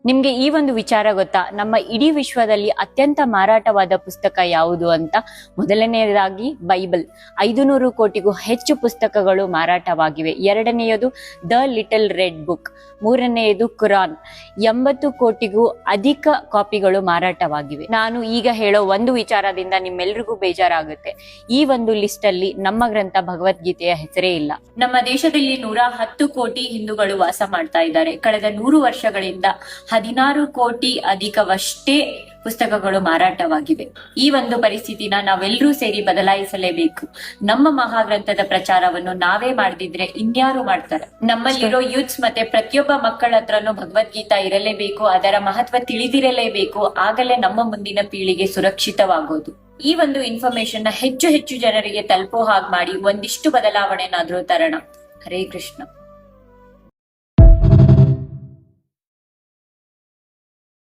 ನಿಮ್ಗೆ ಈ ಒಂದು ವಿಚಾರ ಗೊತ್ತಾ? ನಮ್ಮ ಇಡೀ ವಿಶ್ವದಲ್ಲಿ ಅತ್ಯಂತ ಮಾರಾಟವಾದ ಪುಸ್ತಕ ಯಾವುದು ಅಂತ? ಮೊದಲನೆಯದಾಗಿ ಬೈಬಲ್. 500 ಕೋಟಿಗೂ ಹೆಚ್ಚು ಪುಸ್ತಕಗಳು ಮಾರಾಟವಾಗಿವೆ. ಎರಡನೆಯದು ದ ಲಿಟಲ್ ರೆಡ್ ಬುಕ್. ಮೂರನೆಯದು ಕುರಾನ್. 80 ಕೋಟಿಗೂ ಅಧಿಕ ಕಾಪಿಗಳು ಮಾರಾಟವಾಗಿವೆ. ನಾನು ಈಗ ಹೇಳೋ ಒಂದು ವಿಚಾರದಿಂದ ನಿಮ್ಮೆಲ್ರಿಗೂ ಬೇಜಾರಾಗುತ್ತೆ. ಈ ಒಂದು ಲಿಸ್ಟ್ ಅಲ್ಲಿ ನಮ್ಮ ಗ್ರಂಥ ಭಗವದ್ಗೀತೆಯ ಹೆಸರೇ ಇಲ್ಲ. ನಮ್ಮ ದೇಶದಲ್ಲಿ 110 ಕೋಟಿ ಹಿಂದೂಗಳು ವಾಸ ಮಾಡ್ತಾ ಇದ್ದಾರೆ. ಕಳೆದ 100 ವರ್ಷಗಳಿಂದ 16 ಕೋಟಿ ಅಧಿಕವಷ್ಟೇ ಪುಸ್ತಕಗಳು ಮಾರಾಟವಾಗಿವೆ. ಈ ಒಂದು ಪರಿಸ್ಥಿತಿನ ನಾವೆಲ್ಲರೂ ಸೇರಿ ಬದಲಾಯಿಸಲೇಬೇಕು. ನಮ್ಮ ಮಹಾಗ್ರಂಥದ ಪ್ರಚಾರವನ್ನು ನಾವೇ ಮಾಡದಿದ್ರೆ ಇನ್ಯಾರು ಮಾಡ್ತಾರೆ? ನಮ್ಮಲ್ಲಿರೋ ಯೂತ್ಸ್ ಮತ್ತೆ ಪ್ರತಿಯೊಬ್ಬ ಮಕ್ಕಳ ಹತ್ರನೂ ಭಗವದ್ಗೀತಾ ಇರಲೇಬೇಕು, ಅದರ ಮಹತ್ವ ತಿಳಿದಿರಲೇಬೇಕು. ಆಗಲೇ ನಮ್ಮ ಮುಂದಿನ ಪೀಳಿಗೆ ಸುರಕ್ಷಿತವಾಗೋದು. ಈ ಒಂದು ಇನ್ಫಾರ್ಮೇಶನ್ ನ ಹೆಚ್ಚು ಹೆಚ್ಚು ಜನರಿಗೆ ತಲುಪೋ ಹಾಗೆ ಮಾಡಿ ಒಂದಿಷ್ಟು ಬದಲಾವಣೆನಾದ್ರೂ ತರೋಣ. ಹರೇ ಕೃಷ್ಣ.